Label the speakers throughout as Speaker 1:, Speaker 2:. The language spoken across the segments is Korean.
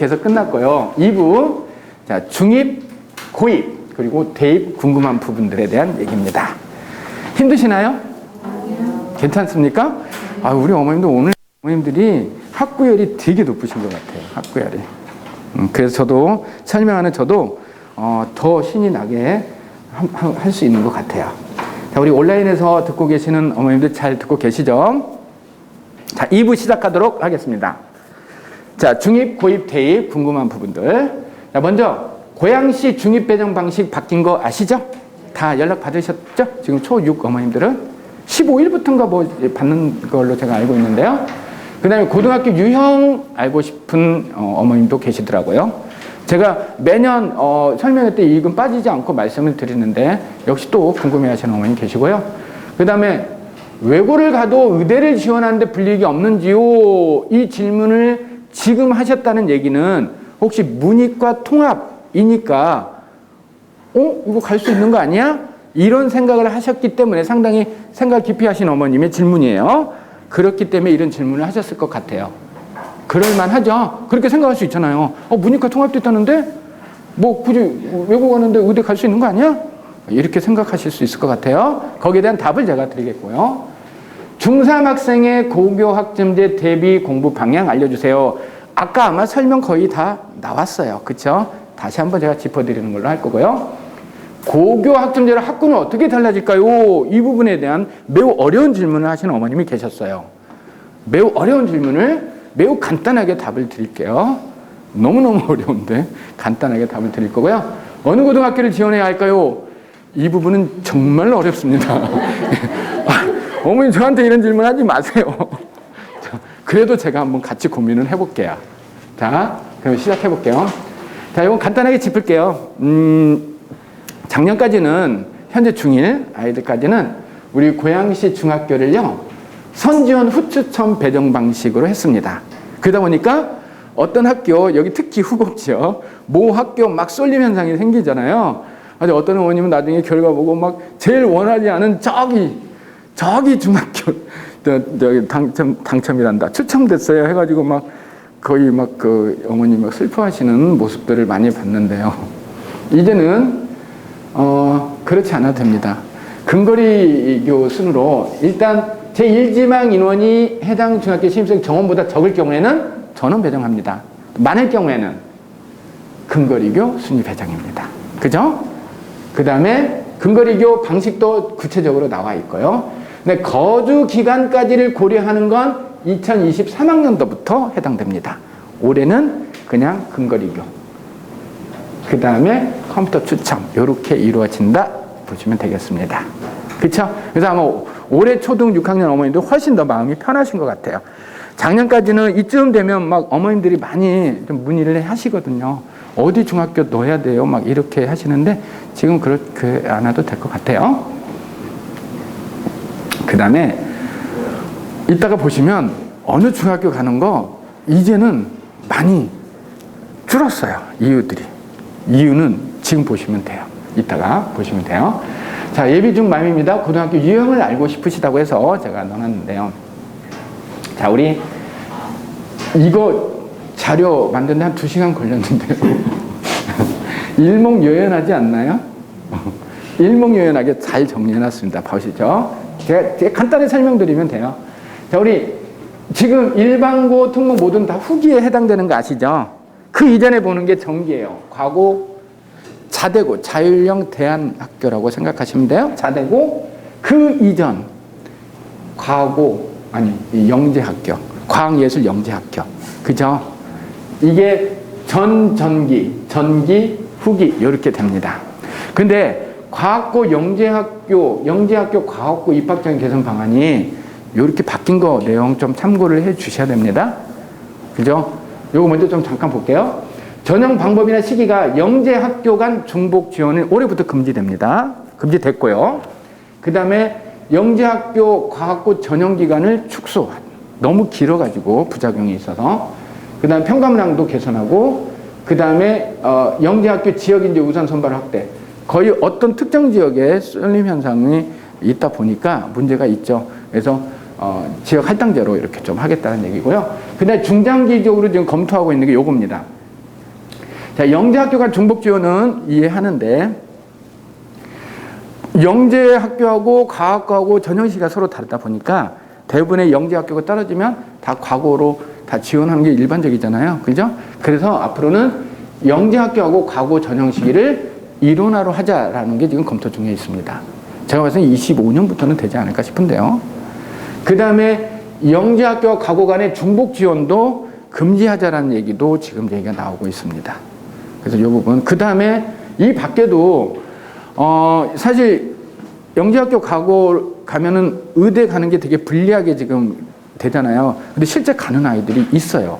Speaker 1: 이렇게 해서 끝났고요. 2부, 자, 중입, 고입, 그리고 대입 궁금한 부분들에 대한 얘기입니다. 힘드시나요? 괜찮습니까? 아, 우리 어머님도 오늘 어머님들이 학구열이 되게 높으신 것 같아요. 학구열이. 그래서 저도 설명하는 저도 더 신이 나게 할 수 있는 것 같아요. 자, 우리 온라인에서 듣고 계시는 어머님들 잘 듣고 계시죠? 자, 2부 시작하도록 하겠습니다. 자, 중입, 고입, 대입 궁금한 부분들. 자, 먼저 고양시 중입 배정 방식 바뀐 거 아시죠? 다 연락 받으셨죠? 지금 초6 어머님들은 15일부터인가 뭐 받는 걸로 제가 알고 있는데요. 그 다음에 고등학교 유형 알고 싶은 어머님도 계시더라고요. 제가 매년 설명회 때 이익은 빠지지 않고 말씀을 드리는데 역시 또 궁금해하시는 어머님 계시고요. 그 다음에 외고를 가도 의대를 지원하는데 불이익이 없는지요? 이 질문을 지금 하셨다는 얘기는 혹시 문이과 통합이니까 이거 갈 수 있는 거 아니야? 이런 생각을 하셨기 때문에 상당히 생각 깊이 하신 어머님의 질문이에요. 그렇기 때문에 이런 질문을 하셨을 것 같아요. 그럴만하죠. 그렇게 생각할 수 있잖아요. 문이과 통합됐다는데 뭐 굳이 외국 가는데 의대 갈 수 있는 거 아니야? 이렇게 생각하실 수 있을 것 같아요. 거기에 대한 답을 제가 드리겠고요. 중3 학생의 고교 학점제 대비 공부 방향 알려주세요. 아까 아마 설명 거의 다 나왔어요. 그렇죠? 다시 한번 제가 짚어드리는 걸로 할 거고요. 고교 학점제로 학군은 어떻게 달라질까요? 이 부분에 대한 매우 어려운 질문을 하시는 어머님이 계셨어요. 매우 어려운 질문을 매우 간단하게 답을 드릴게요. 너무너무 어려운데 간단하게 답을 드릴 거고요. 어느 고등학교를 지원해야 할까요? 이 부분은 정말 어렵습니다. 어머니 저한테 이런 질문 하지 마세요. 그래도 제가 한번 같이 고민을 해볼게요. 자, 그럼 시작해 볼게요. 자, 이건 간단하게 짚을게요. 작년까지는 현재 중1 아이들까지는 우리 고양시 중학교를요 선지원 후추첨 배정 방식으로 했습니다. 그러다 보니까 어떤 학교, 여기 특히 후곡지요, 모 학교 막 쏠림 현상이 생기잖아요. 아주 어떤 어머님은 나중에 결과 보고 막 제일 원하지 않은 저기 중학교 당첨이란다, 추첨됐어요 해가지고 막 거의 막 그 어머님 막 슬퍼하시는 모습들을 많이 봤는데요. 이제는 그렇지 않아도 됩니다. 근거리교 순으로 일단 제1지망 인원이 해당 중학교 신입생 정원보다 적을 경우에는 전원 배정합니다. 많을 경우에는 근거리교 순위 배정입니다. 그죠? 그 다음에 근거리교 방식도 구체적으로 나와 있고요. 근데 거주 기간까지를 고려하는 건 2023학년도부터 해당됩니다. 올해는 그냥 근거리교. 그 다음에 컴퓨터 추첨 이렇게 이루어진다 보시면 되겠습니다. 그렇죠? 그래서 아마 올해 초등 6학년 어머님도 훨씬 더 마음이 편하신 것 같아요. 작년까지는 이쯤 되면 막 어머님들이 많이 좀 문의를 하시거든요. 어디 중학교 넣어야 돼요? 막 이렇게 하시는데 지금 그렇게 안 해도 될 것 같아요. 그 다음에 이따가 보시면 어느 중학교 가는 거 이제는 많이 줄었어요. 이유는 지금 보시면 돼요. 이따가 보시면 돼요. 자, 예비 중 맘입니다. 고등학교 유형을 알고 싶으시다고 해서 제가 넣어놨는데요. 자, 우리 이거 자료 만드는데 한 2시간 걸렸는데요. 일목요연하지 않나요? 일목요연하게 잘 정리해놨습니다. 보시죠. 제가 간단히 설명드리면 돼요. 자, 우리 지금 일반고, 특목 모든 다 후기에 해당되는 거 아시죠? 그 이전에 보는 게 정기예요. 과고, 자대고, 자율형 대안학교라고 생각하시면 돼요. 자대고, 그 이전, 과고, 영재학교, 과학예술 영재학교. 그죠? 이게 전기, 후기, 이렇게 됩니다. 근데 과학고 영재학교 과학고 입학전 개선 방안이 이렇게 바뀐 거 내용 좀 참고를 해 주셔야 됩니다. 그죠? 요거 먼저 좀 잠깐 볼게요. 전형 방법이나 시기가 영재학교 간 중복 지원은 올해부터 금지됩니다. 금지됐고요. 그 다음에 영재학교 과학고 전형 기간을 축소. 너무 길어가지고 부작용이 있어서. 그 다음에 평가문항도 개선하고, 그 다음에 영재학교 지역인재 우선 선발 확대. 거의 어떤 특정 지역에 쏠림 현상이 있다 보니까 문제가 있죠. 그래서 지역 할당제로 이렇게 좀 하겠다는 얘기고요. 근데 중장기적으로 지금 검토하고 있는 게 요겁니다. 자, 영재학교 간 중복 지원은 이해하는데, 영재학교하고 과학과하고 전형시가 서로 다르다 보니까 대부분의 영재학교가 떨어지면 다 과고로 다 지원하는 게 일반적이잖아요. 그죠? 그래서 앞으로는 영재학교하고 과고 전형시기를 이론화로 하자라는 게 지금 검토 중에 있습니다. 제가 봐서 25년부터는 되지 않을까 싶은데요. 그 다음에 영재학교와 과고 간의 중복 지원도 금지하자라는 얘기도 지금 얘기가 나오고 있습니다. 그래서 이 부분. 그 다음에 이 밖에도, 사실 영재학교 과고 가면은 의대 가는 게 되게 불리하게 지금 되잖아요. 근데 실제 가는 아이들이 있어요.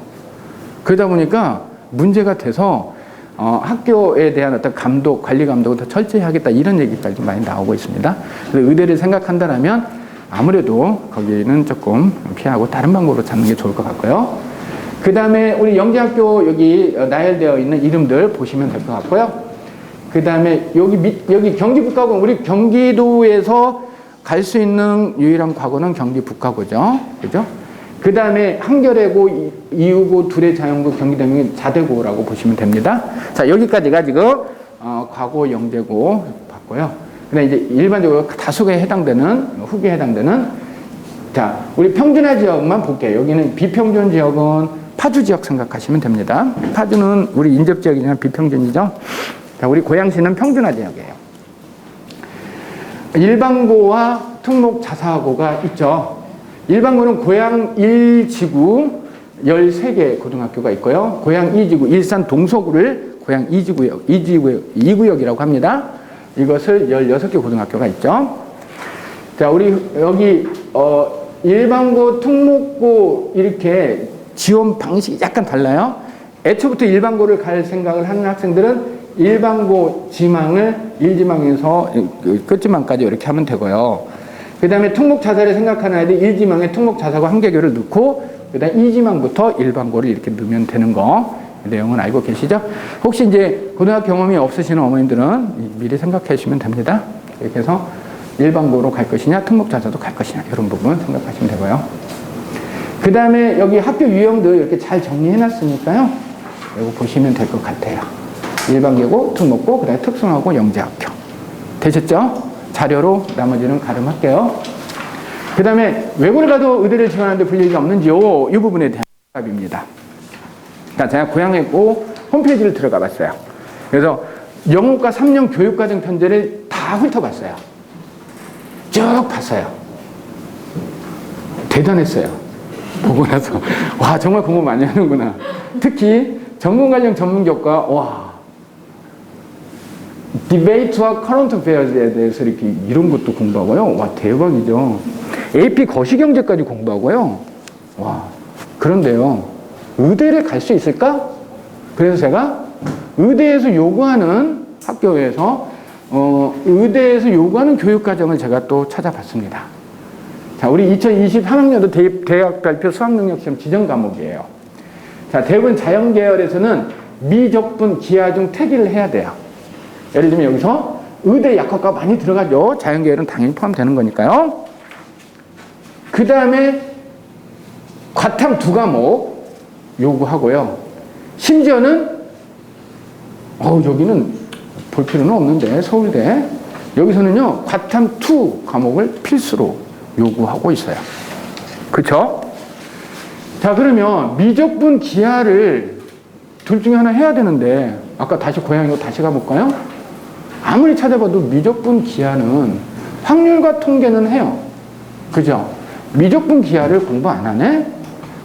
Speaker 1: 그러다 보니까 문제가 돼서, 학교에 대한 어떤 감독, 관리 감독을 더 철저히 하겠다 이런 얘기까지 많이 나오고 있습니다. 그래서 의대를 생각한다면 아무래도 거기는 조금 피하고 다른 방법으로 찾는 게 좋을 것 같고요. 그 다음에 우리 영재학교 여기 나열되어 있는 이름들 보시면 될 것 같고요. 그 다음에 여기 경기북가고, 우리 경기도에서 갈 수 있는 유일한 과고는 경기북가고죠. 그죠? 그 다음에 한겨레고, 이후고, 둘의 자연고, 경기대명이 자대고라고 보시면 됩니다. 자, 여기까지가 지금, 과고, 영재고 봤고요. 그 다음에 이제 일반적으로 다수에 해당되는, 후기에 해당되는, 자, 우리 평준화 지역만 볼게요. 여기는 비평준 지역은 파주 지역 생각하시면 됩니다. 파주는 우리 인접 지역이지만 비평준이죠. 자, 우리 고양시는 평준화 지역이에요. 일반고와 특목 자사고가 있죠. 일반고는 고양 1지구 13개 고등학교가 있고요. 고양 2지구, 일산 동서구를 고양 2구역이라고 합니다. 이것을 16개 고등학교가 있죠. 자, 우리 여기 일반고, 특목고 이렇게 지원 방식이 약간 달라요. 애초부터 일반고를 갈 생각을 하는 학생들은 일반고 지망을 1지망에서 끝지망까지 이렇게 하면 되고요. 그 다음에 특목자사를 생각하는 아이들 1지망에 특목자사고 한 개교를 넣고 그 다음 2지망부터 일반고를 이렇게 넣으면 되는 거, 내용은 알고 계시죠? 혹시 이제 고등학교 경험이 없으시는 어머님들은 미리 생각해 주시면 됩니다. 이렇게 해서 일반고로 갈 것이냐 특목자사도 갈 것이냐 이런 부분 생각하시면 되고요. 그 다음에 여기 학교 유형들 이렇게 잘 정리해 놨으니까요. 이거 보시면 될 것 같아요. 일반계고, 특목고, 그 다음에 특성화고, 영재학교. 되셨죠? 자료로 나머지는 가름할게요. 그 다음에 외고를 가도 의대를 지원하는데 불이익이 없는지요? 이 부분에 대한 답입니다. 그러니까 제가 고양외고 홈페이지를 들어가 봤어요. 그래서 영어과 3년 교육과정 편제를 다 훑어봤어요. 쭉 봤어요. 대단했어요. 보고 나서 와, 정말 공부 많이 하는구나. 특히 전공관련 전문교과, 와, 디베이트와 커런트 어페어에 대해서 이렇게 이런 것도 공부하고요. 와, 대박이죠. AP 거시경제까지 공부하고요. 와, 그런데요, 의대를 갈 수 있을까? 그래서 제가 의대에서 요구하는 학교에서 의대에서 요구하는 교육과정을 제가 또 찾아봤습니다. 자, 우리 2023학년도 대학 발표 수학능력시험 지정 과목이에요. 자, 대부분 자연계열에서는 미적분, 기하 중 태기를 해야 돼요. 예를 들면 여기서 의대 약학과 많이 들어가죠. 자연계열은 당연히 포함되는 거니까요. 그 다음에 과탐 2과목 요구하고요. 심지어는 여기는 볼 필요는 없는데 서울대 여기서는요 과탐 2 과목을 필수로 요구하고 있어요. 그쵸? 자, 그러면 미적분 기하를 둘 중에 하나 해야 되는데 아까 다시 고양이로 다시 가볼까요? 아무리 찾아봐도 미적분 기하는 확률과 통계는 해요. 그죠? 미적분 기하를 공부 안 하네?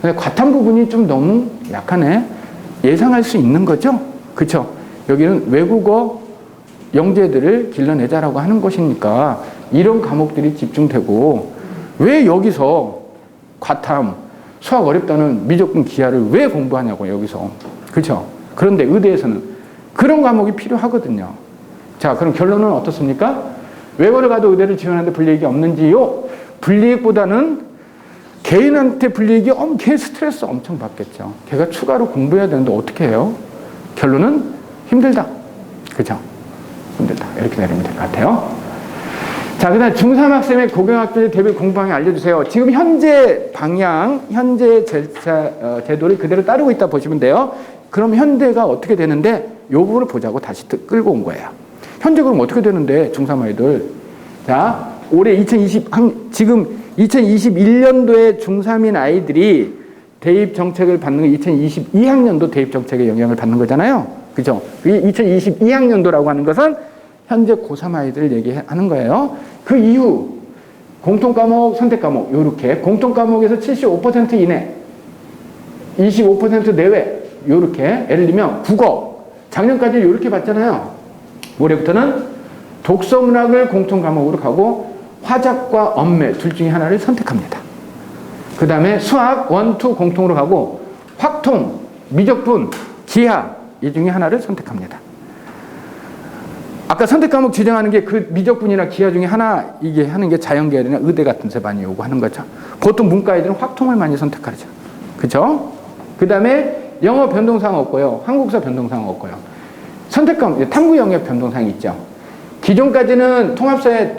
Speaker 1: 근데 과탐 부분이 좀 너무 약하네? 예상할 수 있는 거죠? 그쵸? 여기는 외국어 영재들을 길러내자라고 하는 것이니까 이런 과목들이 집중되고 왜 여기서 과탐, 수학 어렵다는 미적분 기하를 왜 공부하냐고 여기서. 그렇죠? 그런데 의대에서는 그런 과목이 필요하거든요. 자, 그럼 결론은 어떻습니까? 외고를 가도 의대를 지원하는데 불이익이 없는지요? 불이익보다는 개인한테 불이익이 걔 스트레스 엄청 받겠죠. 걔가 추가로 공부해야 되는데 어떻게 해요? 결론은 힘들다. 그렇죠? 힘들다. 이렇게 내리면 될 것 같아요. 자, 그 다음 중3 학생의 고등학교 대비 공부방향 알려주세요. 지금 현재 방향, 현재 제도를 그대로 따르고 있다 보시면 돼요. 그럼 현대가 어떻게 되는데 요 부분을 보자고 다시 끌고 온 거예요. 현재 그럼 어떻게 되는데 중3 아이들. 자, 올해 지금 2021년도에 중3인 아이들이 대입 정책을 받는 거 2022학년도 대입 정책의 영향을 받는 거잖아요. 그죠? 2022학년도라고 하는 것은 현재 고3 아이들을 얘기하는 거예요. 그 이후 공통과목, 선택과목 요렇게 공통과목에서 75% 이내 25% 내외 요렇게 예를 들면 국어 작년까지 요렇게 봤잖아요. 올해부터는 독서문학을 공통과목으로 가고 화작과 언매 둘 중에 하나를 선택합니다. 그 다음에 수학 1, 2 공통으로 가고 확통, 미적분, 기하 이 중에 하나를 선택합니다. 아까 선택 과목 지정하는 게 그 미적분이나 기하 중에 하나 이게 하는 게 자연계열이나 의대 같은 데 많이 요구하는 거죠. 보통 문과 애들은 확통을 많이 선택하죠. 그죠? 그 다음에 영어 변동사항 없고요. 한국사 변동사항 없고요. 선택 과목, 탐구 영역 변동사항이 있죠. 기존까지는 사회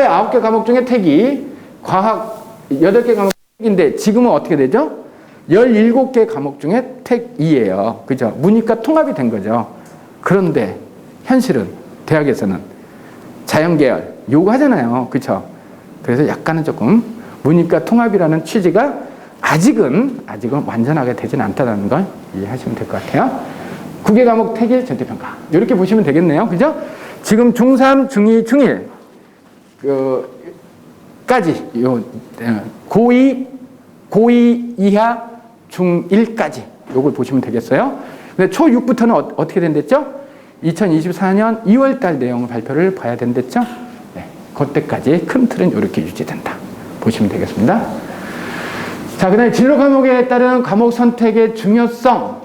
Speaker 1: 9개 과목 중에 택이 과학 8개 과목 택인데 지금은 어떻게 되죠? 17개 과목 중에 택 2예요. 그죠? 문이과 통합이 된 거죠. 그런데 현실은 대학에서는 자연계열 요구하잖아요. 그렇죠? 그래서 약간은 조금 문이과 통합이라는 취지가 아직은 완전하게 되진 않다는 걸 이해하시면 될 것 같아요. 9개 과목 택일 전체평가 이렇게 보시면 되겠네요. 그죠? 지금 중3, 중2, 중1 까지 고2 이하 중1까지 요걸 보시면 되겠어요. 근데 초6부터는 어떻게 된댔죠? 2024년 2월달 내용 발표를 봐야 된댔죠? 네, 그때까지 큰 틀은 이렇게 유지된다. 보시면 되겠습니다. 자, 그 다음에 진로 과목에 따른 과목 선택의 중요성.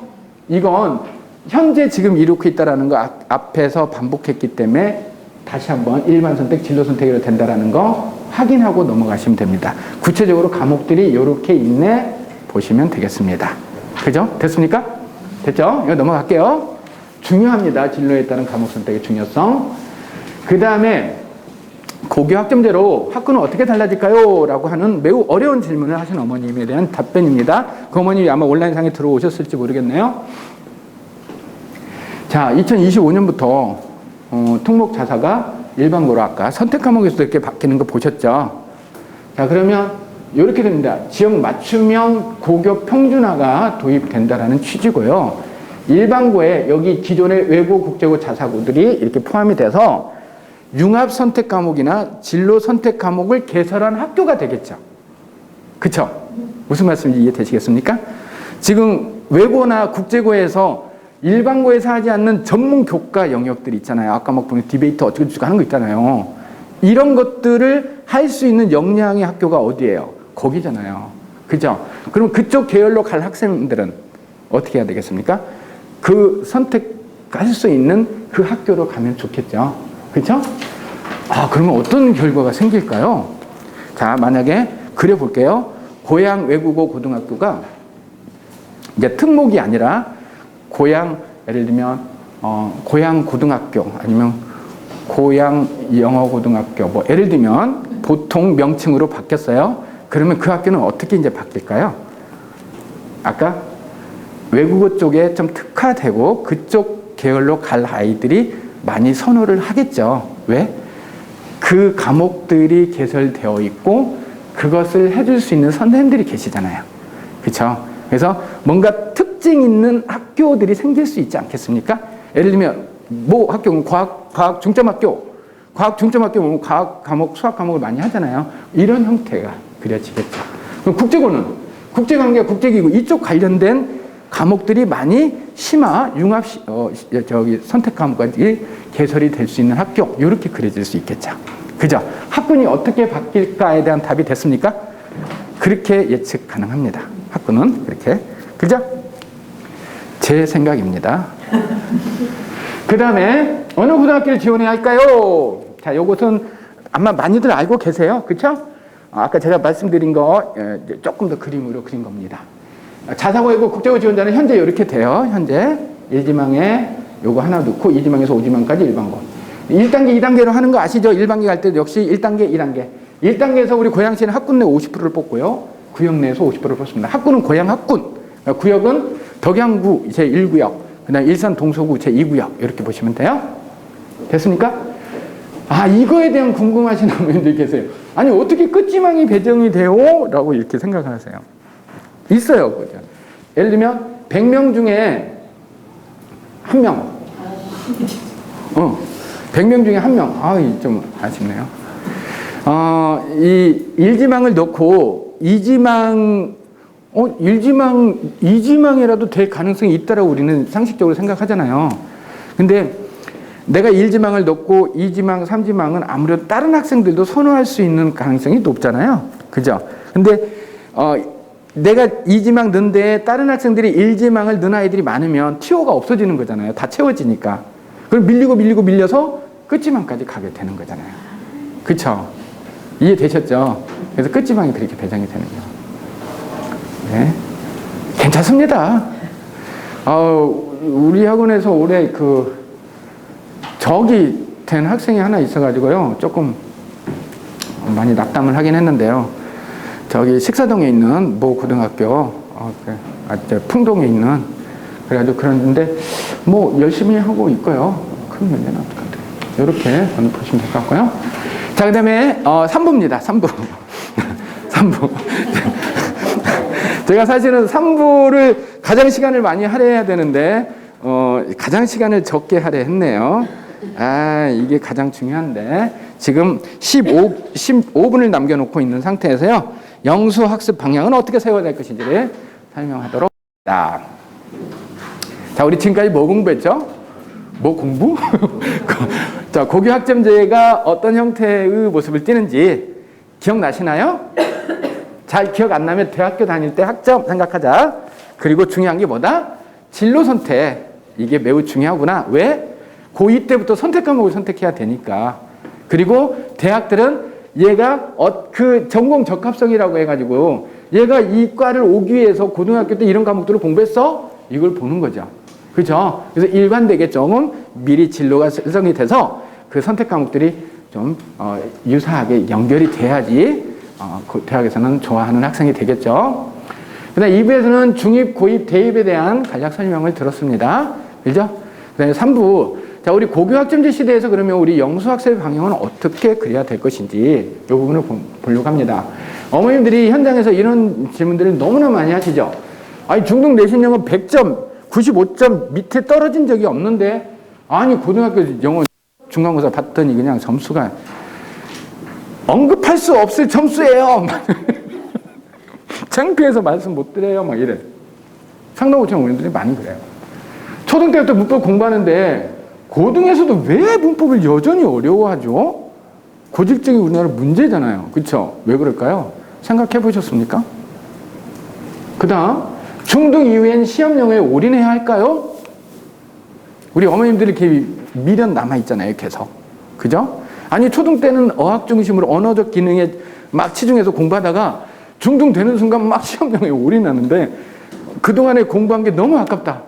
Speaker 1: 이건 현재 지금 이렇게 있다라는 거 앞에서 반복했기 때문에 다시 한번 일반 선택, 진로 선택으로 된다라는 거 확인하고 넘어가시면 됩니다. 구체적으로 과목들이 이렇게 있네 보시면 되겠습니다. 그죠? 됐습니까? 됐죠? 이거 넘어갈게요. 중요합니다. 진로에 따른 과목 선택의 중요성. 그 다음에 고교 학점제로 학군은 어떻게 달라질까요? 라고 하는 매우 어려운 질문을 하신 어머님에 대한 답변입니다. 그 어머님이 아마 온라인상에 들어오셨을지 모르겠네요. 자, 2025년부터 특목 자사가 일반고로 아까 선택 과목에서도 이렇게 바뀌는 거 보셨죠? 자, 그러면 이렇게 됩니다. 지역 맞춤형 고교 평준화가 도입된다라는 취지고요. 일반고에 여기 기존의 외고, 국제고, 자사고들이 이렇게 포함이 돼서 융합 선택 과목이나 진로 선택 과목을 개설한 학교가 되겠죠. 그쵸? 무슨 말씀인지 이해되시겠습니까? 지금 외고나 국제고에서 일반고에서 하지 않는 전문 교과 영역들 있잖아요. 아까 막 보면 디베이트 어쩌고 하는 거 있잖아요. 이런 것들을 할 수 있는 역량의 학교가 어디예요? 거기잖아요. 그죠? 그럼 그쪽 계열로 갈 학생들은 어떻게 해야 되겠습니까? 그 선택할 수 있는 그 학교로 가면 좋겠죠. 그죠? 아, 그러면 어떤 결과가 생길까요? 자, 만약에 그려볼게요. 고양 외국어 고등학교가 이제 특목이 아니라 고양, 예를 들면, 고양 고등학교 아니면 고양 영어 고등학교, 뭐, 예를 들면 보통 명칭으로 바뀌었어요. 그러면 그 학교는 어떻게 이제 바뀔까요? 아까 외국어 쪽에 좀 특화되고 그쪽 계열로 갈 아이들이 많이 선호를 하겠죠. 왜? 그 과목들이 개설되어 있고 그것을 해줄 수 있는 선생님들이 계시잖아요. 그렇죠? 그래서 뭔가 특징 있는 학교들이 생길 수 있지 않겠습니까? 예를 들면 뭐 학교는 과학 중점학교, 과학 중점학교 보면 과학 과목, 수학 과목을 많이 하잖아요. 이런 형태가 그려지겠죠. 그럼 국제고는 국제관계, 국제기구 이쪽 관련된 과목들이 많이 심화, 융합, 선택 과목까지 개설이 될 수 있는 학교, 이렇게 그려질 수 있겠죠. 그죠? 학군이 어떻게 바뀔까에 대한 답이 됐습니까? 그렇게 예측 가능합니다. 학군은 그렇게. 그죠? 제 생각입니다. 그 다음에 어느 고등학교를 지원해야 할까요? 자, 요것은 아마 많이들 알고 계세요. 그쵸? 아까 제가 말씀드린 거 조금 더 그림으로 그린 겁니다. 자사고이고 국제고 지원자는 현재 이렇게 돼요. 현재 1지망에 요거 하나 넣고 2지망에서 5지망까지 일반고. 1단계, 2단계로 하는 거 아시죠? 1반기 갈 때도 역시 1단계, 2단계. 1단계에서 우리 고양시는 학군 내 50%를 뽑고요. 구역 내에서 50%를 뽑습니다. 학군은 고양 학군. 구역은 덕양구 제1구역, 그 다음에 일산 동서구 제2구역 이렇게 보시면 돼요. 됐습니까? 아, 이거에 대한 궁금하신 분들이 계세요. 아니, 어떻게 끝지망이 배정이 돼요? 라고 이렇게 생각을 하세요. 있어요. 그죠? 예를 들면 100명 중에 1명. 100명 중에 1명. 아, 좀 아쉽네요. 이 1지망을 넣고 2지망, 2지망이라도 될 가능성이 있다라고 우리는 상식적으로 생각하잖아요. 근데 내가 1지망을 넣고 2지망, 3지망은 아무래도 다른 학생들도 선호할 수 있는 가능성이 높잖아요. 그죠? 근데, 내가 2지망 넣은 데에 다른 학생들이 1지망을 넣은 아이들이 많으면 티오가 없어지는 거잖아요. 다 채워지니까. 그럼 밀려서 끝지망까지 가게 되는 거잖아요. 그쵸? 이해되셨죠? 그래서 끝지망이 그렇게 배정이 되는 거예요. 네. 괜찮습니다. 우리 학원에서 올해 적이 된 학생이 하나 있어가지고요. 조금 많이 낙담을 하긴 했는데요. 저기 식사동에 있는 모 고등학교, 풍동에 있는, 그래가지고 그런데 뭐 열심히 하고 있고요. 큰 문제는 없을 것 같아요. 이렇게 보시면 될 것 같고요. 자, 그 다음에 3부입니다. 3부. 3부. 제가 사실은 3부를 가장 시간을 많이 할애해야 되는데 가장 시간을 적게 할애했네요. 이게 가장 중요한데 지금 15분을 남겨놓고 있는 상태에서요. 영수학습 방향은 어떻게 세워야 될 것인지를 설명하도록 하겠습니다. 자, 우리 지금까지 뭐 공부했죠? 뭐 공부? 자, 고교학점제가 어떤 형태의 모습을 띠는지 기억나시나요? 잘 기억 안 나면 대학교 다닐 때 학점 생각하자. 그리고 중요한 게 뭐다? 진로 선택. 이게 매우 중요하구나. 왜? 고2 때부터 선택 과목을 선택해야 되니까. 그리고 대학들은 얘가 그 전공 적합성이라고 해가지고 얘가 이 과를 오기 위해서 고등학교 때 이런 과목들을 공부했어? 이걸 보는 거죠. 그죠? 그래서 일관되게 좀 미리 진로가 설정이 돼서 그 선택 과목들이 좀 유사하게 연결이 돼야지 그 대학에서는 좋아하는 학생이 되겠죠. 그 다음에 2부에서는 중입, 고입, 대입에 대한 간략 설명을 들었습니다. 그죠? 그 다음에 3부. 자, 우리 고교학점제 시대에서 그러면 우리 영수학습의 방향은 어떻게 그려야 될 것인지 이 부분을 보려고 합니다. 어머님들이 현장에서 이런 질문들을 너무나 많이 하시죠. 아니, 중등 내신 영어 100점, 95점 밑에 떨어진 적이 없는데, 아니, 고등학교 영어 중간고사 봤더니 그냥 점수가 언급할 수 없을 점수예요. 창피해서 말씀 못 드려요. 막 이래. 상당부처럼 어머님들이 많이 그래요. 초등 때부터 문법 공부하는데 고등에서도 왜 문법을 여전히 어려워하죠? 고질적인 우리나라 문제잖아요. 그렇죠? 왜 그럴까요? 생각해 보셨습니까? 그 다음 중등 이후엔 시험 영어에 올인해야 할까요? 우리 어머님들이 이렇게 미련 남아있잖아요. 계속. 그죠? 아니, 초등 때는 어학 중심으로 언어적 기능에 막 치중해서 공부하다가 중등 되는 순간 막 시험 영어에 올인하는데 그동안에 공부한 게 너무 아깝다.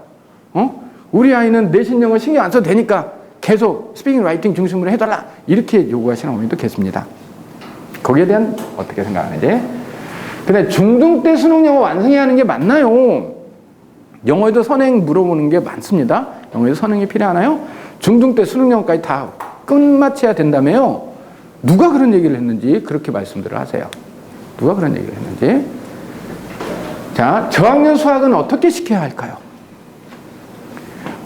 Speaker 1: 우리 아이는 내신 영어 신경 안 써도 되니까 계속 스피킹 라이팅 중심으로 해달라. 이렇게 요구하시는 어머님도 계십니다. 거기에 대한 어떻게 생각하는지. 근데 중등 때 수능 영어 완성해야 하는 게 맞나요? 영어에도 선행 물어보는 게 많습니다. 영어에도 선행이 필요하나요? 중등 때 수능 영어까지 다 끝마쳐야 된다며요? 누가 그런 얘기를 했는지 그렇게 말씀들을 하세요. 누가 그런 얘기를 했는지. 자, 저학년 수학은 어떻게 시켜야 할까요?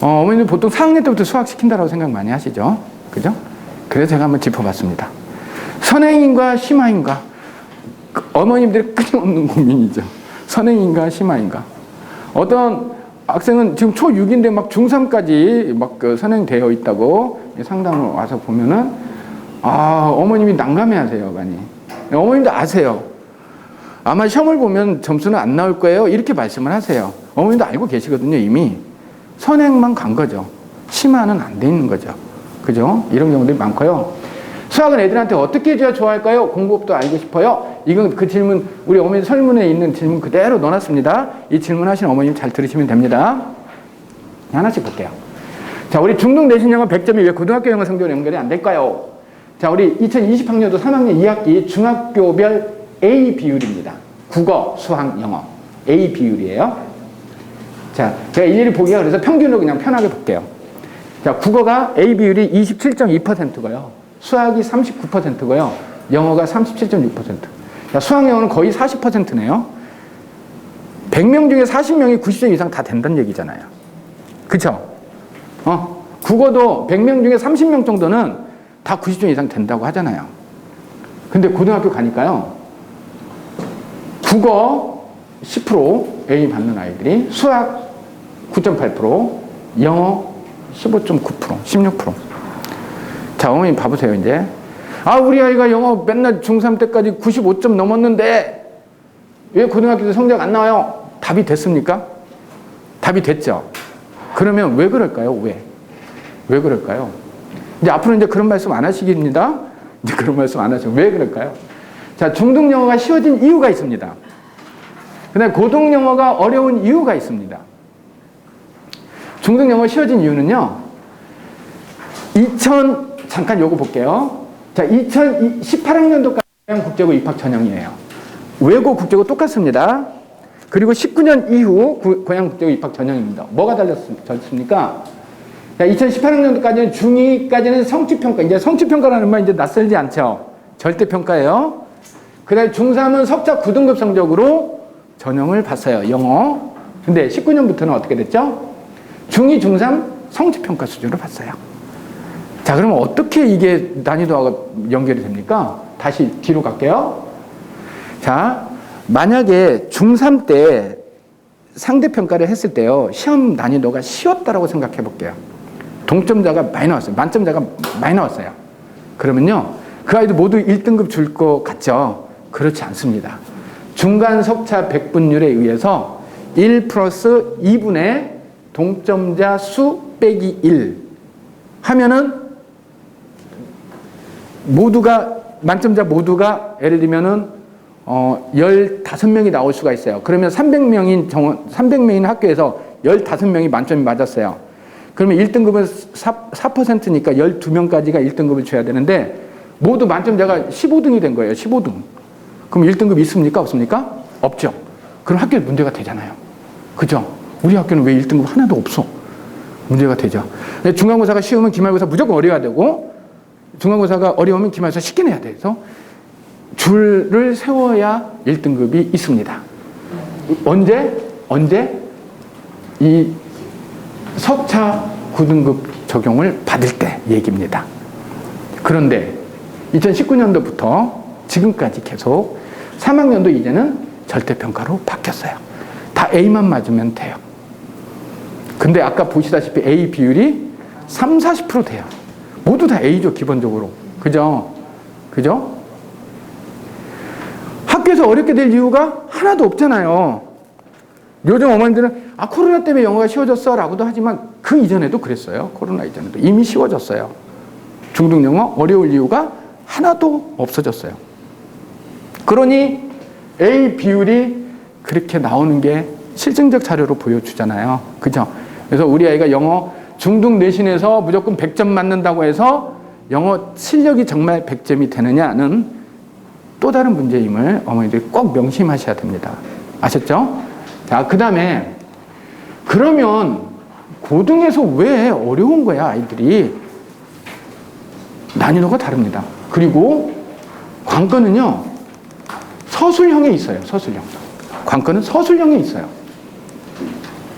Speaker 1: 어머니들 보통 4학년 때부터 수학 시킨다고 생각 많이 하시죠? 그죠? 그래서 제가 한번 짚어봤습니다. 선행인가 심화인가? 어머님들이 끊임없는 고민이죠. 선행인가 심화인가? 어떤 학생은 지금 초6인데 막 중3까지 막 선행되어 있다고 상담을 와서 보면은, 어머님이 난감해 하세요, 많이. 어머님도 아세요. 아마 시험을 보면 점수는 안 나올 거예요. 이렇게 말씀을 하세요. 어머님도 알고 계시거든요, 이미. 선행만 간 거죠. 심화는 안 돼 있는 거죠. 그죠? 이런 경우들이 많고요. 수학은 애들한테 어떻게 해줘야 좋아할까요? 공부법도 알고 싶어요. 이건 그 질문, 우리 어머니 설문에 있는 질문 그대로 넣어놨습니다. 이 질문 하신 어머님 잘 들으시면 됩니다. 하나씩 볼게요. 자, 우리 중등 내신 영어 100점이 왜 고등학교 영어 성적으로 연결이 안 될까요? 자, 우리 2020학년도 3학년 2학기 중학교별 A 비율입니다. 국어, 수학, 영어. A 비율이에요. 자, 제가 일일이 보기가 그래서 평균으로 그냥 편하게 볼게요. 자, 국어가 A 비율이 27.2%고요. 수학이 39%고요. 영어가 37.6%. 자, 수학 영어는 거의 40%네요. 100명 중에 40명이 90점 이상 다 된다는 얘기잖아요. 그쵸? 국어도 100명 중에 30명 정도는 다 90점 이상 된다고 하잖아요. 근데 고등학교 가니까요. 국어 10% A 받는 아이들이, 수학 9.8%, 영어 15.9%, 16%. 자, 어머님 봐보세요, 이제. 아, 우리 아이가 영어 맨날 중3 때까지 95점 넘었는데 왜 고등학교 때 성적 안 나와요? 답이 됐습니까? 답이 됐죠. 그러면 왜 그럴까요? 왜 그럴까요? 이제 앞으로 이제 그런 말씀 안 하시겠습니다. 이제 그런 말씀 안 하시고 왜 그럴까요? 자, 중등 영어가 쉬워진 이유가 있습니다. 그다음에 고등 영어가 어려운 이유가 있습니다. 중등 영어 쉬워진 이유는요. 잠깐 요거 볼게요. 자, 2018학년도까지 국제고 입학 전형이에요. 외고 국제고 똑같습니다. 그리고 19년 이후 고양 국제고 입학 전형입니다. 뭐가 달랐습니까? 자, 2018학년도까지는 중2까지는 성취평가. 이제 성취평가라는 말 이제 낯설지 않죠? 절대평가예요. 그 다음에 중3은 석자 9등급 성적으로 전형을 봤어요. 영어. 근데 19년부터는 어떻게 됐죠? 중2, 중3 성취평가 수준으로 봤어요. 자, 그러면 어떻게 이게 난이도가 연결이 됩니까? 다시 뒤로 갈게요. 자, 만약에 중3 때 상대평가를 했을 때요, 시험 난이도가 쉬웠다라고 생각해 볼게요. 동점자가 많이 나왔어요. 만점자가 많이 나왔어요. 그러면요, 그 아이들 모두 1등급 줄 것 같죠? 그렇지 않습니다. 중간 석차 백분율에 의해서 1 플러스 2분의 동점자 수 빼기 1 하면은 만점자 모두가 예를 들면은 15명이 나올 수가 있어요. 그러면 300명인 학교에서 15명이 만점이 맞았어요. 그러면 1등급은 4%니까 12명까지가 1등급을 줘야 되는데 모두 만점자가 15등이 된 거예요. 15등. 그럼 1등급 있습니까? 없습니까? 없죠. 그럼 학교에 문제가 되잖아요. 그죠? 우리 학교는 왜 1등급 하나도 없어? 문제가 되죠. 중간고사가 쉬우면 기말고사 무조건 어려야 되고, 중간고사가 어려우면 기말고사 쉽게 내야 돼서 줄을 세워야 1등급이 있습니다. 언제? 이 석차 9등급 적용을 받을 때 얘기입니다. 그런데 2019년도부터 지금까지 계속 3학년도 이제는 절대평가로 바뀌었어요. 다 A만 맞으면 돼요. 근데 아까 보시다시피 A 비율이 30-40% 돼요. 모두 다 A죠, 기본적으로. 그죠? 학교에서 어렵게 될 이유가 하나도 없잖아요. 요즘 어머님들은 코로나 때문에 영어가 쉬워졌어 라고도 하지만 그 이전에도 그랬어요. 코로나 이전에도 이미 쉬워졌어요. 중등 영어 어려울 이유가 하나도 없어졌어요. 그러니 A 비율이 그렇게 나오는 게 실증적 자료로 보여주잖아요. 그죠? 그래서 우리 아이가 영어 중등 내신에서 무조건 100점 맞는다고 해서 영어 실력이 정말 100점이 되느냐는 또 다른 문제임을 어머니들이 꼭 명심하셔야 됩니다. 아셨죠? 자, 그 다음에 그러면 고등에서 왜 어려운 거야, 아이들이? 난이도가 다릅니다. 그리고 관건은요, 서술형에 있어요. 서술형. 관건은 서술형에 있어요.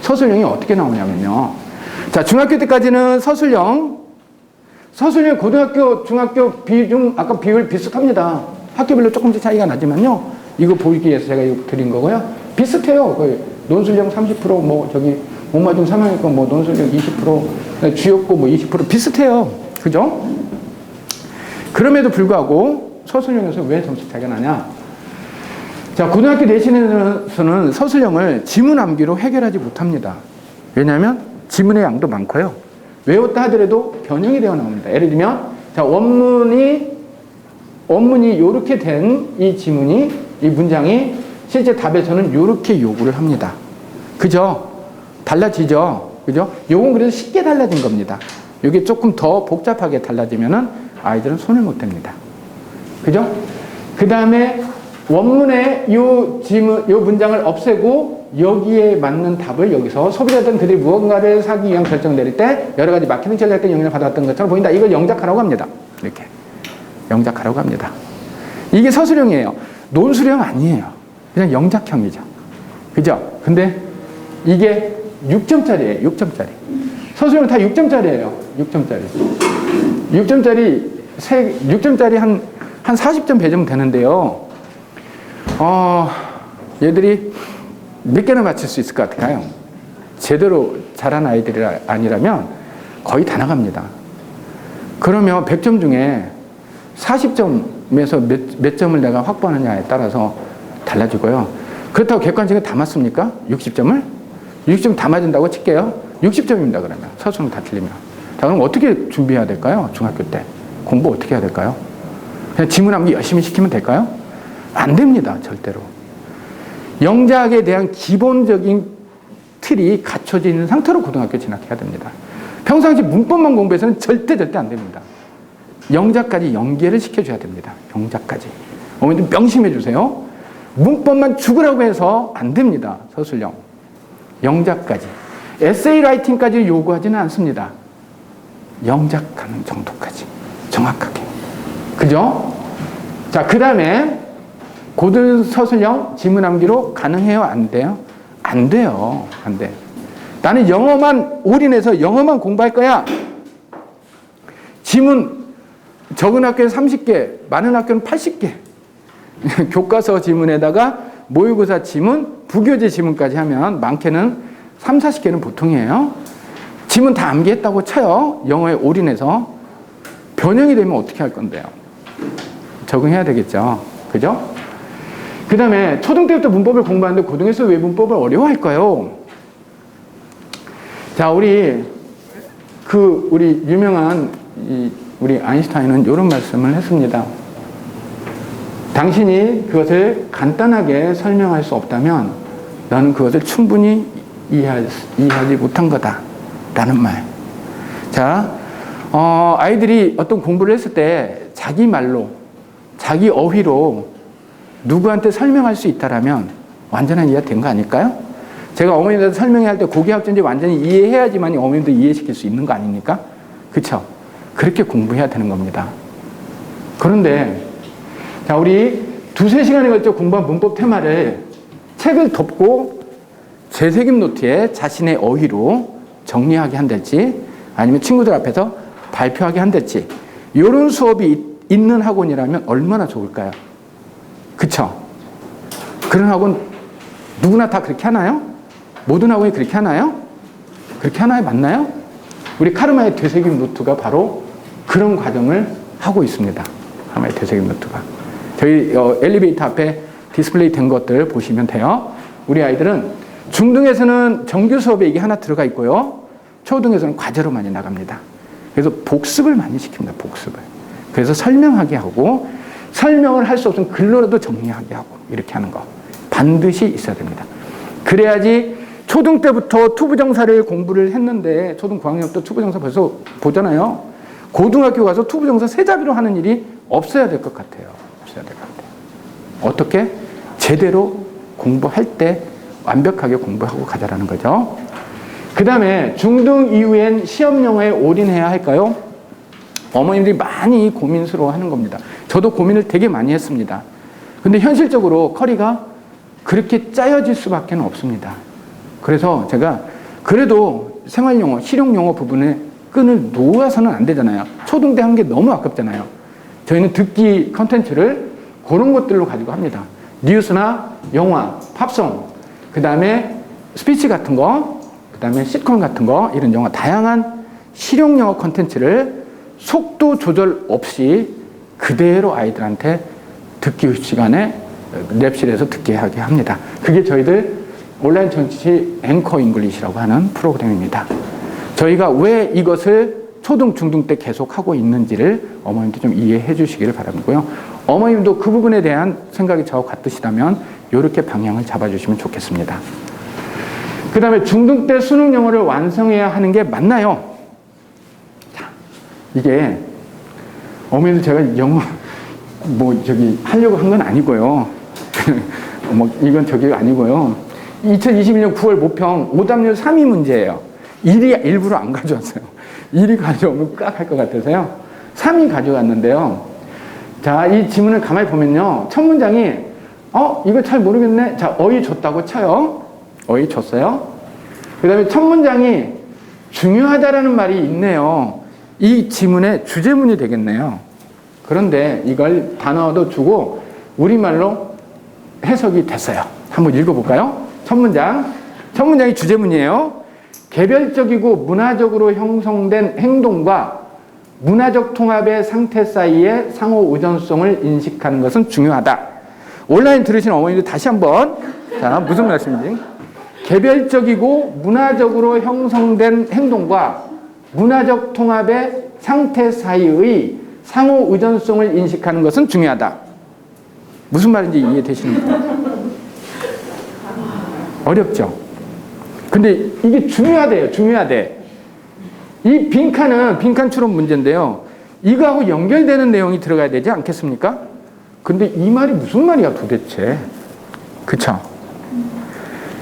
Speaker 1: 서술형이 어떻게 나오냐면요. 자, 중학교 때까지는 서술형 고등학교, 중학교 비중, 아까 비율 비슷합니다. 학교별로 조금씩 차이가 나지만요. 이거 보이기 위해서 제가 이거 드린 거고요. 비슷해요. 논술형 30%, 원마중 3학년 거 논술형 20%, 주역고 20% 비슷해요. 그죠? 그럼에도 불구하고 서술형에서 왜 점수 차이가 나냐? 자, 고등학교 내신에서는 서술형을 지문 암기로 해결하지 못합니다. 왜냐하면 지문의 양도 많고요. 외웠다 하더라도 변형이 되어 나옵니다. 예를 들면, 자, 원문이 이렇게 된 이 지문이, 이 문장이 실제 답에서는 이렇게 요구를 합니다. 그죠? 달라지죠? 그죠? 요건 그래서 쉽게 달라진 겁니다. 이게 조금 더 복잡하게 달라지면은 아이들은 손을 못 댑니다. 그죠? 그 다음에 원문에 요 문장을 없애고 여기에 맞는 답을 여기서 소비자들은 그들이 무언가를 사기 위한 결정을 내릴 때 여러 가지 마케팅 전략 등 영향을 받았던 것처럼 보인다. 이걸 영작하라고 합니다. 이렇게. 영작하라고 합니다. 이게 서술형이에요. 논술형 아니에요. 그냥 영작형이죠. 그죠? 근데 이게 6점짜리예요. 6점짜리. 서술형은 다 6점짜리예요. 6점짜리. 6점짜리 한 40점 배제면 되는데요. 얘들이 몇 개나 맞출 수 있을 것 같아요? 제대로 잘한 아이들이 아니라면 거의 다 나갑니다. 그러면 100점 중에 40점에서 몇 점을 내가 확보하느냐에 따라서 달라지고요. 그렇다고 객관식은 다 맞습니까? 60점을? 60점 다 맞은다고 칠게요. 60점입니다, 그러면. 서술은 다 틀리면. 자, 그럼 어떻게 준비해야 될까요? 중학교 때. 공부 어떻게 해야 될까요? 그냥 지문 암기 열심히 시키면 될까요? 안 됩니다, 절대로. 영작에 대한 기본적인 틀이 갖춰져 있는 상태로 고등학교 진학해야 됩니다. 평상시 문법만 공부해서는 절대 안 됩니다. 영작까지 연계를 시켜줘야 됩니다. 영작까지. 어머니들 명심해 주세요. 문법만 죽으라고 해서 안 됩니다. 서술형. 영작까지. 에세이 라이팅까지 요구하지는 않습니다. 영작하는 정도까지. 정확하게. 그죠? 자, 그 다음에 고등 서술형 지문 암기로 가능해요? 안 돼요? 안 돼요. 안 돼. 나는 영어만 올인해서 영어만 공부할 거야. 지문 적은 학교는 30개, 많은 학교는 80개. 교과서 지문에다가 모의고사 지문, 부교재 지문까지 하면 많게는 3, 40개는 보통이에요. 지문 다 암기했다고 쳐요. 영어에 올인해서. 변형이 되면 어떻게 할 건데요? 적응해야 되겠죠. 그죠? 그 다음에 초등 때부터 문법을 공부하는데 고등에서 왜 문법을 어려워할까요? 자, 우리 유명한 우리 아인슈타인은 이런 말씀을 했습니다. 당신이 그것을 간단하게 설명할 수 없다면 너는 그것을 충분히 이해하지 못한 거다. 라는 말. 자, 아이들이 어떤 공부를 했을 때 자기 말로, 자기 어휘로 누구한테 설명할 수 있다라면 완전한 이해가 된 거 아닐까요? 제가 어머니한테 설명해야 할 때 고교학점제 완전히 이해해야지만 어머님도 이해시킬 수 있는 거 아닙니까? 그쵸? 그렇게 공부해야 되는 겁니다. 그런데 자, 우리 2-3시간에 걸쳐 공부한 문법 테마를 책을 덮고 재새김 노트에 자신의 어휘로 정리하게 한달지 아니면 친구들 앞에서 발표하게 한달지 이런 수업이 있는 학원이라면 얼마나 좋을까요? 그쵸? 그런 학원 누구나 다 그렇게 하나요? 모든 학원이 그렇게 하나요? 그렇게 하나요? 맞나요? 우리 카르마의 되새김 노트가 바로 그런 과정을 하고 있습니다. 카르마의 되새김 노트가. 저희 엘리베이터 앞에 디스플레이 된 것들 보시면 돼요. 우리 아이들은 중등에서는 정규 수업에 이게 하나 들어가 있고요. 초등에서는 과제로 많이 나갑니다. 그래서 복습을 많이 시킵니다. 복습을. 그래서 설명하게 하고 설명을 할 수 없으면 글로라도 정리하게 하고 이렇게 하는 거 반드시 있어야 됩니다. 그래야지 초등 때부터 투부정사를 공부를 했는데 초등 9학년 때 투부정사 벌써 보잖아요. 고등학교 가서 투부정사 세자비로 하는 일이 없어야 될 것 같아요. 없어야 될 것 같아요. 어떻게? 제대로 공부할 때 완벽하게 공부하고 가자라는 거죠. 그 다음에 중등 이후엔 시험 영어에 올인해야 할까요? 어머님들이 많이 고민스러워하는 겁니다. 저도 고민을 되게 많이 했습니다. 근데 현실적으로 커리가 그렇게 짜여질 수밖에 없습니다. 그래서 제가 그래도 생활영어, 실용영어 부분에 끈을 놓아서는 안 되잖아요. 초등 때 한 게 너무 아깝잖아요. 저희는 듣기 컨텐츠를 그런 것들로 가지고 합니다. 뉴스나 영화, 팝송, 그 다음에 스피치 같은 거, 그 다음에 시트콤 같은 거, 이런 영화, 다양한 실용영어 컨텐츠를 속도 조절 없이 그대로 아이들한테 듣기 시간에 랩실에서 듣게 하게 합니다. 그게 저희들 온라인 정치 앵커 잉글리시라고 하는 프로그램입니다. 저희가 왜 이것을 초등, 중등 때 계속 하고 있는지를 어머님도 좀 이해해 주시기를 바라고요. 어머님도 그 부분에 대한 생각이 저와 같으시다면 이렇게 방향을 잡아주시면 좋겠습니다. 그 다음에 중등 때 수능 영어를 완성해야 하는 게 맞나요? 자, 이게 어머니도 제가 영어 하려고 한 건 아니고요. 이건 아니고요. 2021년 9월 모평 오답률 3위 문제예요. 1위 일부러 안 가져왔어요. 1위 가져오면 깍할 것 같아서요. 3위 가져갔는데요. 자, 이 지문을 가만히 보면요. 첫 문장이 이거 잘 모르겠네. 자, 어휘 줬다고 쳐요. 어휘 줬어요. 그 다음에 첫 문장이 중요하다라는 말이 있네요. 이 지문의 주제문이 되겠네요. 그런데 이걸 단어도 주고 우리말로 해석이 됐어요. 한번 읽어볼까요? 첫 문장이 주제문이에요. 개별적이고 문화적으로 형성된 행동과 문화적 통합의 상태 사이의 상호 의존성을 인식하는 것은 중요하다. 온라인 들으신 어머니들 다시 한번. 자, 무슨 말씀인지. 개별적이고 문화적으로 형성된 행동과 문화적 통합의 상태 사이의 상호 의존성을 인식하는 것은 중요하다. 무슨 말인지 이해되시는가요? 어렵죠? 근데 이게 중요하대요. 중요하대. 이 빈칸은 추론 문제인데요. 이거하고 연결되는 내용이 들어가야 되지 않겠습니까? 근데 이 말이 무슨 말이야 도대체? 그쵸?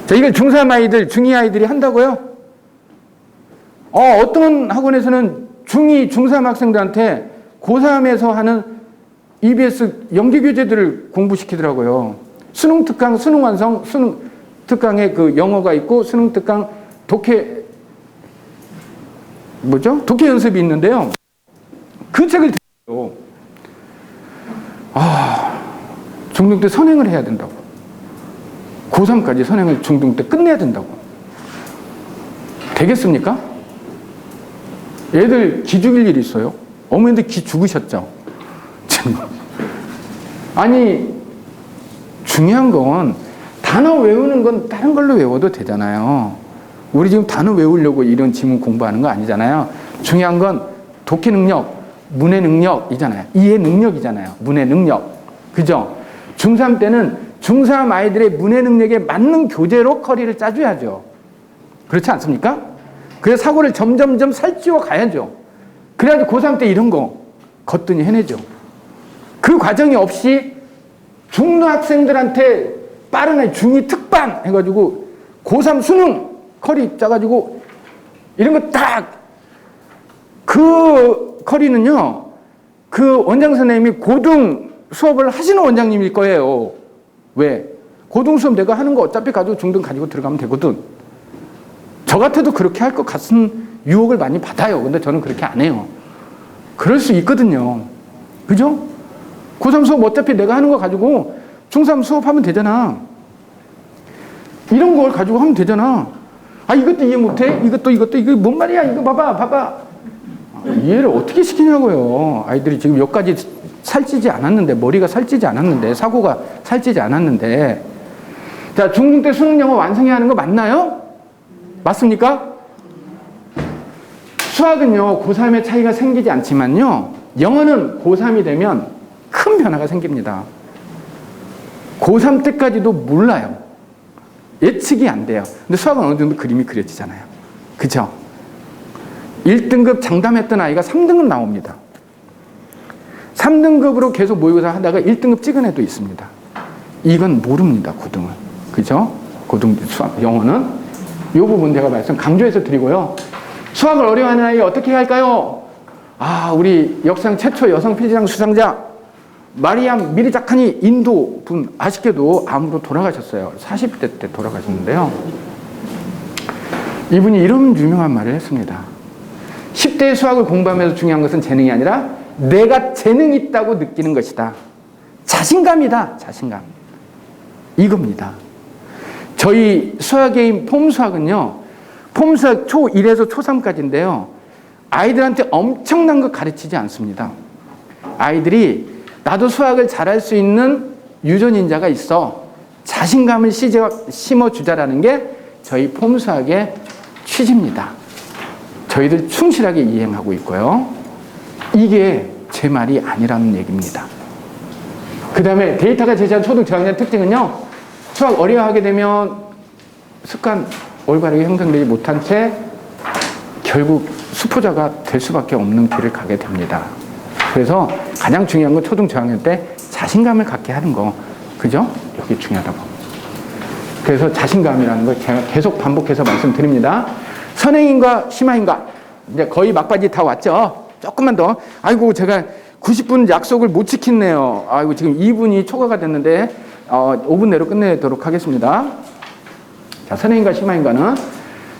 Speaker 1: 자, 이걸 중3 아이들, 중2 아이들이 한다고요? 어떤 학원에서는 중2, 중3 학생들한테 고3에서 하는 EBS 연기 교재들을 공부시키더라고요. 수능 특강, 수능 완성, 수능 특강에 그 영어가 있고 수능 특강 독해 연습이 있는데요. 그 책을 들어요. 중등 때 선행을 해야 된다고. 고3까지 선행을 중등 때 끝내야 된다고. 되겠습니까? 애들 기 죽일 일이 있어요. 어머니들 기 죽으셨죠? 아니, 중요한 건 단어 외우는 건 다른 걸로 외워도 되잖아요. 우리 지금 단어 외우려고 이런 지문 공부하는 거 아니잖아요. 중요한 건 독해 능력, 문해 능력이잖아요. 이해 능력이잖아요. 문해 능력. 그죠? 중3 때는 중3 아이들의 문해 능력에 맞는 교재로 커리를 짜줘야죠. 그렇지 않습니까? 그래서 사고를 점점점 살찌워 가야죠. 그래야지 고3 때 이런 거 거뜬히 해내죠. 그 과정이 없이 중학생들한테 빠른 중2 특반 해가지고 고3 수능 커리 짜가지고 이런 거 딱 그 커리는요, 그 원장 선생님이 고등 수업을 하시는 원장님일 거예요. 왜? 고등 수업 내가 하는 거 어차피 가지고 중등 가지고 들어가면 되거든. 저 같아도 그렇게 할 것 같은 유혹을 많이 받아요. 근데 저는 그렇게 안 해요. 그럴 수 있거든요. 그죠? 고3 수업 어차피 내가 하는 거 가지고 중3 수업하면 되잖아. 이런 걸 가지고 하면 되잖아. 이것도 이해 못해? 이거 뭔 말이야? 이거 봐봐. 이해를 어떻게 시키냐고요. 아이들이 지금 여기까지 살찌지 않았는데, 머리가 살찌지 않았는데, 사고가 살찌지 않았는데. 자, 중등 때 수능 영어 완성해야 하는 거 맞나요? 맞습니까? 수학은요, 고3의 차이가 생기지 않지만요, 영어는 고3이 되면 큰 변화가 생깁니다. 고3 때까지도 몰라요. 예측이 안 돼요. 근데 수학은 어느 정도 그림이 그려지잖아요. 그쵸? 1등급 장담했던 아이가 3등급 나옵니다. 3등급으로 계속 모의고사 하다가 1등급 찍은 애도 있습니다. 이건 모릅니다, 고등은. 그죠? 고등 수학, 영어는. 이 부분 제가 말씀 강조해서 드리고요. 수학을 어려워하는 아이 어떻게 해야 할까요? 우리 역사상 최초 여성 필기장 수상자 마리암 미리자카니 인도 분 아쉽게도 암으로 돌아가셨어요. 40대 때 돌아가셨는데요. 이분이 이런 유명한 말을 했습니다. 10대 수학을 공부하면서 중요한 것은 재능이 아니라 내가 재능이 있다고 느끼는 것이다. 자신감이다. 자신감. 이겁니다. 저희 수학계인 폼수학은요. 폼수학 초1에서 초3까지인데요. 아이들한테 엄청난 거 가르치지 않습니다. 아이들이 나도 수학을 잘할 수 있는 유전인자가 있어. 자신감을 심어주자라는 게 저희 폼수학의 취지입니다. 저희들 충실하게 이행하고 있고요. 이게 제 말이 아니라는 얘기입니다. 그 다음에 데이터가 제시한 초등 저학년 특징은요. 수학 어려워하게 되면 습관 올바르게 형성되지 못한 채 결국 수포자가 될 수밖에 없는 길을 가게 됩니다. 그래서 가장 중요한 건 초등 저학년 때 자신감을 갖게 하는 거. 그죠? 여기 중요하다고. 그래서 자신감이라는 걸 제가 계속 반복해서 말씀드립니다. 선행인과 심화인과 이제 거의 막바지 다 왔죠. 조금만 더. 아이고 제가 90분 약속을 못 지켰네요. 아이고 지금 2분이 초과가 됐는데 5분 내로 끝내도록 하겠습니다. 자, 선행인과 심화인과는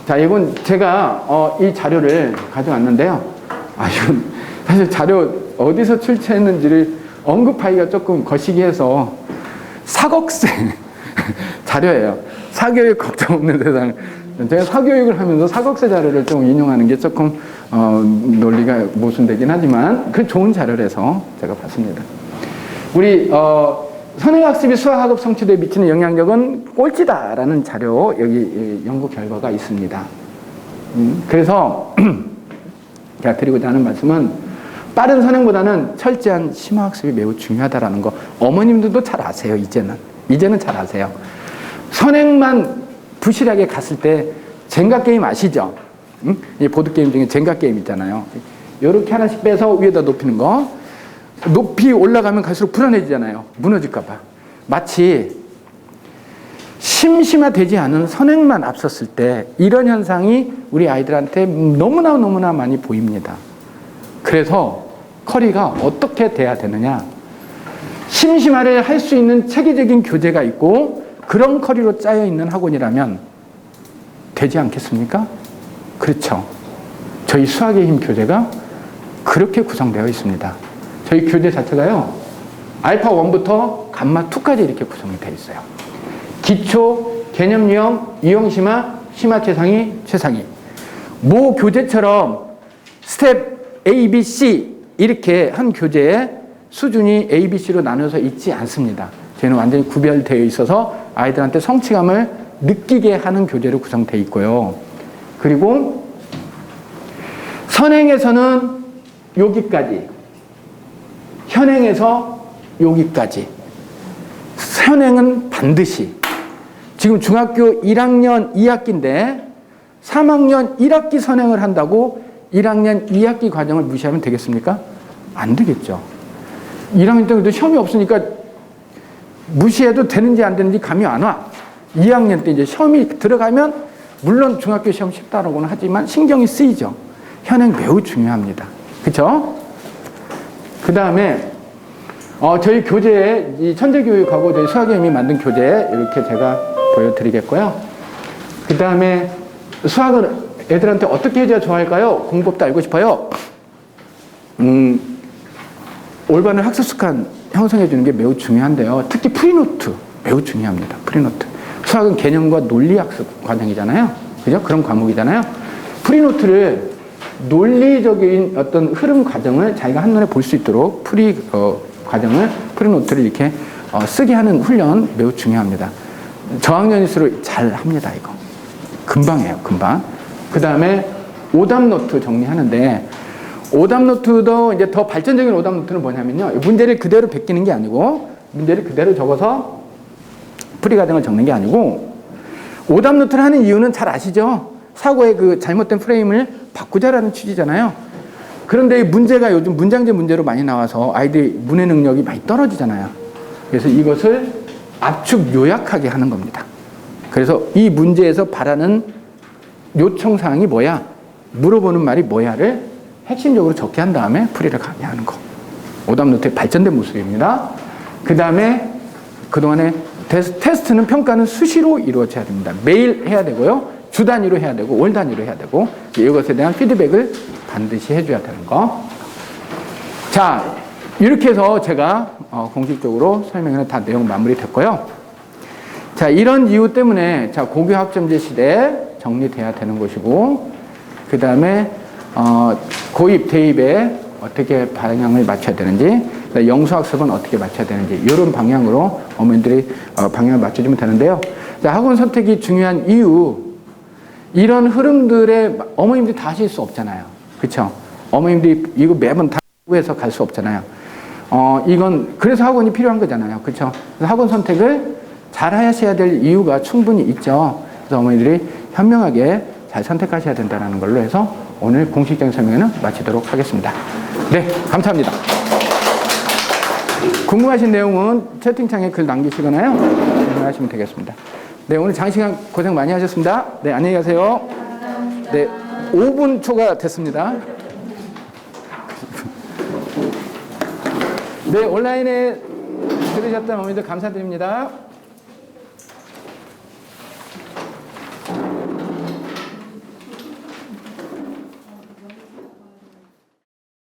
Speaker 1: 자 이건 제가 이 자료를 가져왔는데요. 이건 사실 자료 어디서 출처했는지를 언급하기가 조금 거시기해서 사곡생 자료예요. 사교육 걱정 없는 세상. 제가 사교육을 하면서 사곡세 자료를 좀 인용하는 게 조금 논리가 모순되긴 하지만 그 좋은 자료라서 제가 봤습니다. 우리 선행학습이 수학학업 성취도에 미치는 영향력은 꼴찌다라는 자료 여기 연구 결과가 있습니다. 그래서 제가 드리고자 하는 말씀은 빠른 선행보다는 철저한 심화학습이 매우 중요하다라는 거 어머님들도 잘 아세요. 이제는 잘 아세요. 선행만 부실하게 갔을 때 젠가 게임 아시죠? 응? 이 보드 게임 중에 젠가 게임 있잖아요. 이렇게 하나씩 빼서 위에다 높이는 거. 높이 올라가면 갈수록 불안해지잖아요. 무너질까봐. 마치 심심화되지 않은 선행만 앞섰을 때 이런 현상이 우리 아이들한테 너무나 많이 보입니다. 그래서 커리가 어떻게 돼야 되느냐? 심심화를 할 수 있는 체계적인 교재가 있고 그런 커리로 짜여 있는 학원이라면 되지 않겠습니까? 그렇죠. 저희 수학의 힘 교재가 그렇게 구성되어 있습니다. 저희 교재 자체가요, 알파 1부터 감마 2까지 이렇게 구성이 되어 있어요. 기초, 개념 유형, 유형 심화, 심화 최상위, 최상위. 모 교재처럼 스텝 A, B, C 이렇게 한 교재에 수준이 A, B, C로 나눠서 있지 않습니다. 저희는 완전히 구별되어 있어서 아이들한테 성취감을 느끼게 하는 교재로 구성되어 있고요. 그리고 선행에서는 여기까지, 현행에서 여기까지. 선행은 반드시. 지금 중학교 1학년 2학기인데 3학년 1학기 선행을 한다고 1학년 2학기 과정을 무시하면 되겠습니까? 안 되겠죠. 1학년 때도 시험이 없으니까 무시해도 되는지 안 되는지 감이 안 와. 2학년 때 이제 시험이 들어가면 물론 중학교 시험 쉽다라고는 하지만 신경이 쓰이죠. 현행 매우 중요합니다. 그렇죠? 그 다음에 저희 교재에 이 천재교육하고 저희 수학의 힘이 만든 교재 이렇게 제가 보여드리겠고요. 그 다음에 수학을 애들한테 어떻게 해줘야 좋아할까요? 공부법도 알고 싶어요. 올바른 학습 습관 형성해 주는 게 매우 중요한데요. 특히 프리노트 매우 중요합니다. 프리노트. 수학은 개념과 논리 학습 과정이잖아요. 그죠? 그런 과목이잖아요. 프리노트를 논리적인 어떤 흐름 과정을 자기가 한눈에 볼 수 있도록 과정을 프리노트를 이렇게 쓰게 하는 훈련 매우 중요합니다. 저학년일수록 잘 합니다. 이거 금방 해요. 금방. 그 다음에 오답노트 정리하는데 오답노트도 이제 더 발전적인 오답노트는 뭐냐면요. 문제를 그대로 베끼는 게 아니고 문제를 그대로 적어서 풀이 과정을 적는 게 아니고 오답노트를 하는 이유는 잘 아시죠? 사고의 그 잘못된 프레임을 바꾸자라는 취지잖아요. 그런데 문제가 요즘 문장제 문제로 많이 나와서 아이들이 문해 능력이 많이 떨어지잖아요. 그래서 이것을 압축 요약하게 하는 겁니다. 그래서 이 문제에서 바라는 요청사항이 뭐야? 물어보는 말이 뭐야를 핵심적으로 적게 한 다음에 풀이를 가게 하는 거. 오답노트의 발전된 모습입니다. 그 다음에 그동안에 테스트는 평가는 수시로 이루어져야 됩니다. 매일 해야 되고요. 주 단위로 해야 되고 월 단위로 해야 되고 이것에 대한 피드백을 반드시 해줘야 되는 거. 자, 이렇게 해서 제가 공식적으로 설명을 다 내용 마무리됐고요. 자, 이런 이유 때문에 자 고교 학점제 시대에 정리돼야 되는 것이고 그 다음에 고입, 대입에 어떻게 방향을 맞춰야 되는지 영수학습은 어떻게 맞춰야 되는지 이런 방향으로 어머님들이 방향을 맞춰주면 되는데요. 자, 학원 선택이 중요한 이유 이런 흐름들에 어머님들이 다 하실 수 없잖아요. 그렇죠? 어머님들이 이거 매번 다 해서 갈 수 없잖아요. 이건 그래서 학원이 필요한 거잖아요. 그렇죠? 그래서 학원 선택을 잘 하셔야 될 이유가 충분히 있죠. 그래서 어머니들이 현명하게 잘 선택하셔야 된다는 걸로 해서 오늘 공식적인 설명회는 마치도록 하겠습니다. 네, 감사합니다. 궁금하신 내용은 채팅창에 글 남기시거나요. 질문하시면 되겠습니다. 네, 오늘 장시간 고생 많이 하셨습니다. 네, 안녕히 가세요. 네, 5분 초가 됐습니다. 네, 온라인에 들으셨던 어머니들 감사드립니다.